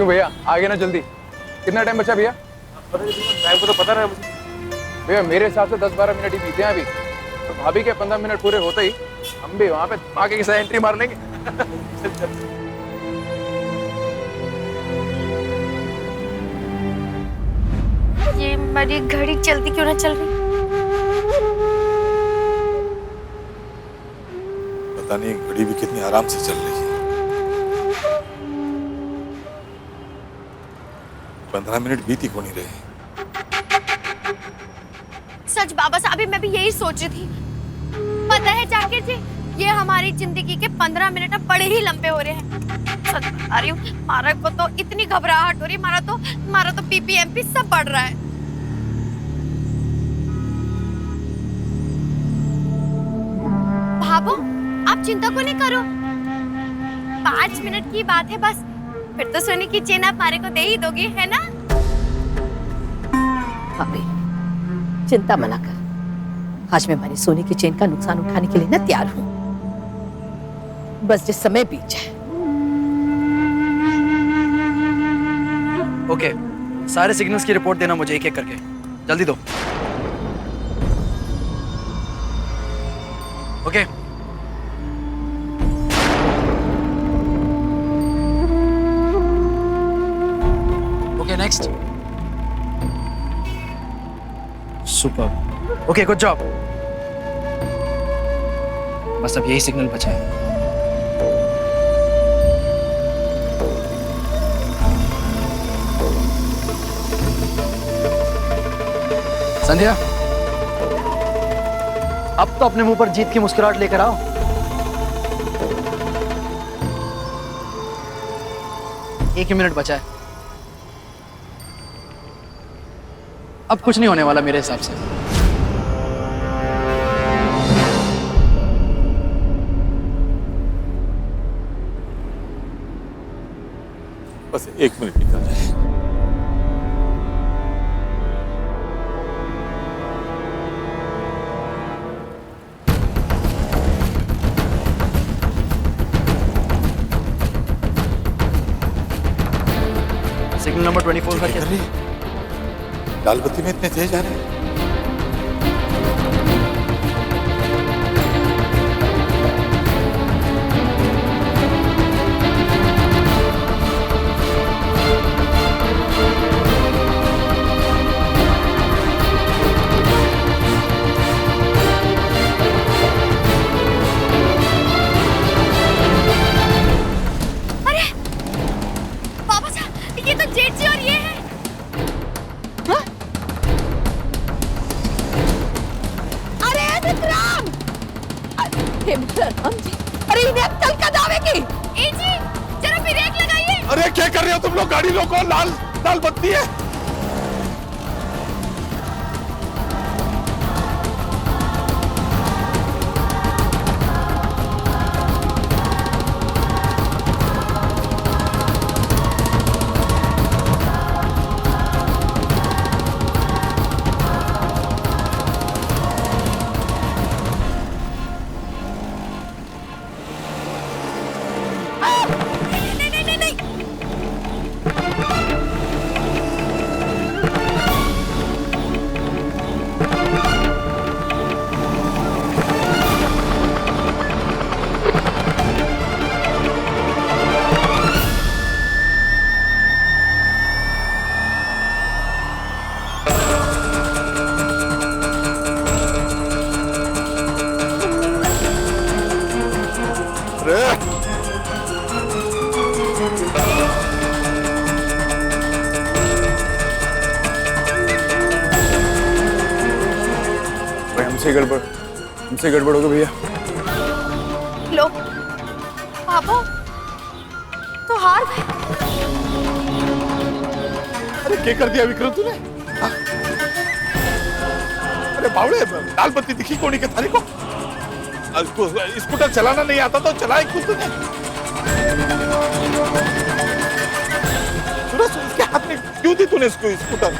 क्यों भैया, आगे ना जल्दी। कितना टाइम बचा भैया? टाइम को तो पता रहा मुझे। भैया मेरे हिसाब से 10-12 मिनट ही बीते हैं अभी। तो भाभी के 15 मिनट पूरे होते ही हम भी वहाँ पे आगे के साथ एंट्री मार लेंगे। ये मेरी घड़ी जल्दी क्यों ना चल रही? पता नहीं घड़ी भी कितनी आराम से चल रही है। 15 मिनट बीत ही को नहीं रहे। सच बाबा साहब, अभी मैं भी यही सोच रही थी। पता है जाकिर जी, ये हमारी जिंदगी के 15 मिनट अब बड़े ही लंबे हो रहे हैं। सच बता रही हूँ, हमारा को तो इतनी घबराहट हो रही है, हमारा तो बीपी सब बढ़ रहा है। भाभो, आप चिंता को नहीं करो, 5 मिनट की बात है बस। फिर तो सोने की चेन आप हमारे को दे ही दोगे, है ना? भाभी, चिंता मना कर। आज मैं हमारी सोने की चेन का नुकसान उठाने के लिए ना तैयार हूं। बस जिस समय बीत जाए। ओके, सारे सिग्नल्स की रिपोर्ट देना मुझे एक एक करके, जल्दी दो। Okay. Okay, next. Super. Okay, good job. बस अब यही सिग्नल बचा है। संध्या, अब तो अपने मुंह पर जीत की मुस्कुराहट लेकर आओ। एक ही मिनट बचा है। अब कुछ नहीं होने वाला मेरे हिसाब से। बस 1 मिनट निकल जाए। सिग्नल नंबर 24 क्या करके। कर रही है? लाल बत्ती में इतने तेज आ रहे हैं। अरे बाबा साहब, ये तो जेठ जी और ये है। अरे विक्रम! हे विक्रम जी! अरे इन्हें अक्कल का दावे की! ए जी, जरा ब्रेक लगाइए। अरे क्या कर रहे हो तुम लोग? गाड़ी रोको, लाल लाल बत्ती है। नहीं नहीं नहीं नहीं। अरे भाई हमसे गड़बड़ हो गई भैया। लो बाबू, तो हार गए। अरे क्या कर दिया विक्रम तूने? हाँ? अरे बावड़े, लाल बत्ती दिखी कोनी के थारी को? स्कूटर चलाना नहीं आता तो चलाए खुद तूने। इसके हाथ में क्यों दी तूने इसको स्कूटर?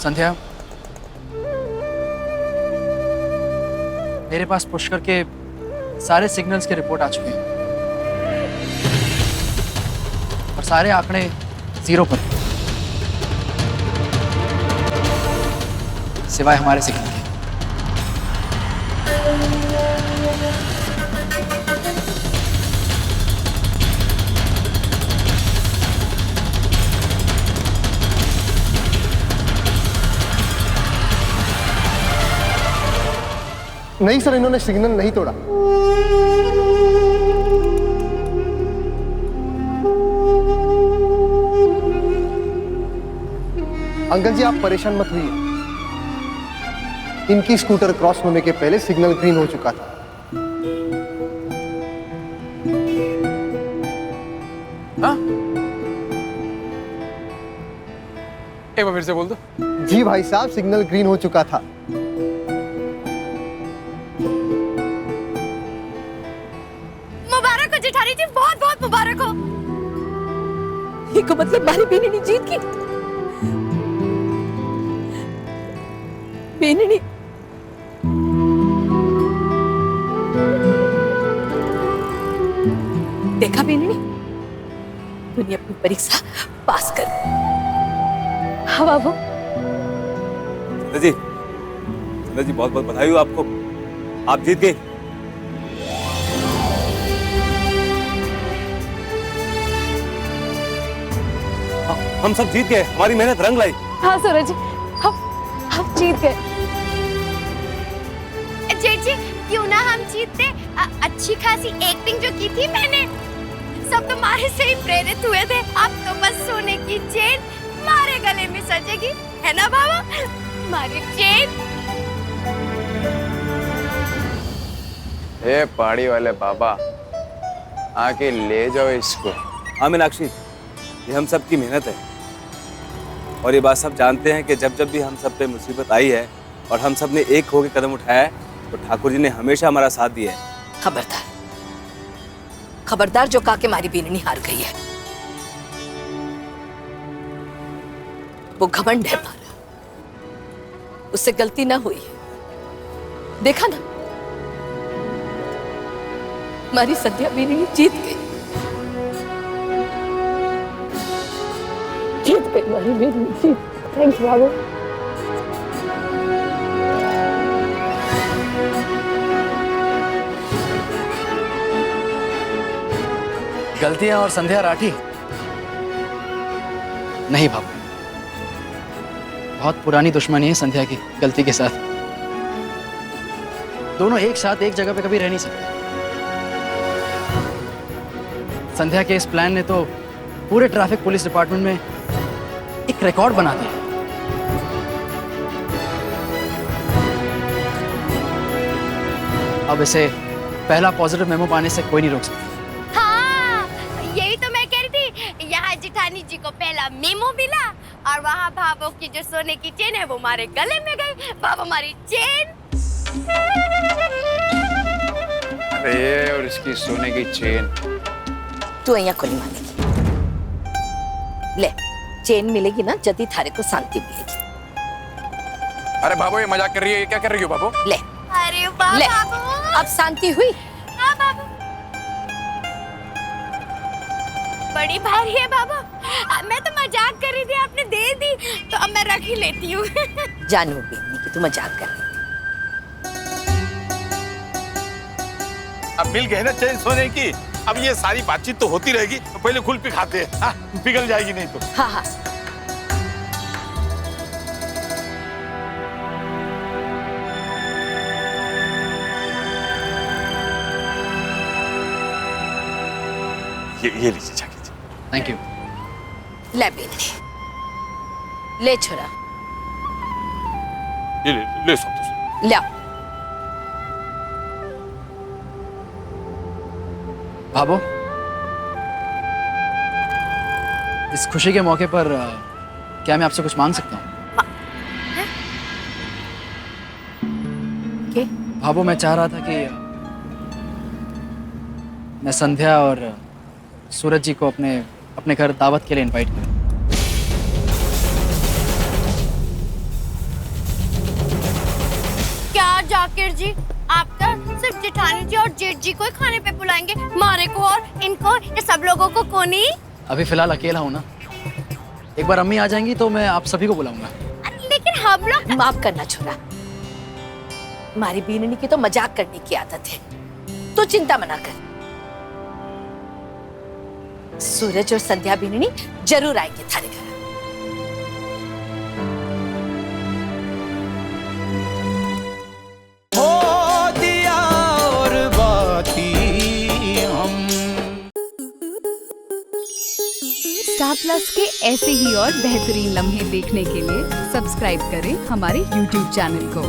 संध्या, मेरे पास पुष्कर के सारे सिग्नल्स के रिपोर्ट आ चुके हैं और सारे आंकड़े 0 पर हैं, सिवाय हमारे सिग्नल के। नहीं सर, इन्होंने सिग्नल नहीं तोड़ा। अंकल जी, आप परेशान मत होइए। इनकी स्कूटर क्रॉस होने के पहले सिग्नल ग्रीन हो चुका था। हाँ? एक बार फिर से बोल दो। जी भाई साहब, सिग्नल ग्रीन हो चुका था। मुबारक हो जेठानी जी, बहुत बहुत मुबारक हो। ये को मतलब हमारी बेननी जीत गई। बेननी देखा बेननी, तूने अपनी परीक्षा पास कर। हाँ बाबू। जी बहुत बहुत बधाई हो आपको, आप जीत गए। हम सब जीत गए, हमारी मेहनत रंग लाई। हाँ सूरज, हम जीत गए। जेठ जी, क्यों ना हम जीतते। अच्छी खासी एक्टिंग जो की थी मैंने, सब तुम्हारे से ही प्रेरित हुए थे। अब तो बस सोने की चेन हमारे गले में सजेगी, है ना बाबा? हमारी चेन। ए पहाड़ी वाले बाबा, आके ले जाओ इसको। हाँ मीनाक्षी, ये हम सब की मेहनत है और ये बात सब जानते हैं कि जब जब भी हम सब पे मुसीबत आई है और हम सब ने एक होकर कदम उठाया है तो ठाकुर जी ने हमेशा हमारा साथ दिया है। खबरदार, खबरदार, जो कहा के मारी बेननी हार गई है। वो घमंड है हमारा, उससे गलती ना हुई है। देखा ना, हमारी संध्या बेननी जीत गई। जीत गई हमारी बेननी, जीत। थैंक्स बाबू। गलतियां और संध्या राठी? नहीं बाबू, बहुत पुरानी दुश्मनी है संध्या की गलती के साथ। दोनों एक साथ एक जगह पे कभी रह नहीं सकते। संध्या के इस प्लान ने तो पूरे ट्रैफिक पुलिस डिपार्टमेंट में एक रिकॉर्ड बना दिया। अब इसे पहला पॉजिटिव मेमो पाने से कोई नहीं रोक सकता। यही तो मैं कह रही थी, यहाँ जेठानी जी को पहला मेमो मिला और वहाँ भाभो की जो सोने की चेन है वो हमारे गले में गई। भाभो हमारी चेन। अरे और इसकी सोने की चेन तू यहाँ को नहीं मानेगी। ले, चेन मिलेगी ना, जल्दी थारे को शांति मिलेगी। अरे बाबू, ये मजाक कर रही है, ये क्या कर रही हो बाबू? ले अरे वाह ले, बाबू। अब शांति हुई। हाँ बाबू, बड़ी भारी है बाबू। मैं तो मजाक कर रही थी, आपने दे दी तो अब मैं रख ही लेती हूँ। जानू बेननी कि तू मजाक कर रही। अब मिल गए ना चेन सोने की, अब ये सारी बातचीत तो होती रहेगी। तो पहले कुल्फी खाते हैं, हाँ, पिघल जाएगी नहीं तो। हाँ हाँ, ये लीजिए जाके। Thank you. ले बेननी, ले छोरा, ये ले संतोष। ले। भाभो, इस खुशी के मौके पर क्या मैं आपसे कुछ मांग सकता हूँ? के? भाभो, मैं चाह रहा था कि मैं संध्या और सूरज जी को अपने घर दावत के लिए इनवाइट करूं। क्या जाकिर जी, आपका सिर्फ जेठानी जी और जेठ जी को ही खाने पे बुलाएंगे, मारे को और इनको, ये सब लोगों को कोनी? अभी फिलहाल अकेला हूँ ना, एक बार अम्मी आ जाएंगी तो मैं आप सभी को बुलाऊंगा। लेकिन हम लोग माफ करना छोरा, हमारी बीननी की तो मजाक करने की आदत है, तो चिंता मना कर। सूरज और संध्या बीननी जरूर आएंगे थारे घर। स्टार प्लस के ऐसे ही और बेहतरीन लम्हे देखने के लिए सब्सक्राइब करें हमारे YouTube चैनल को।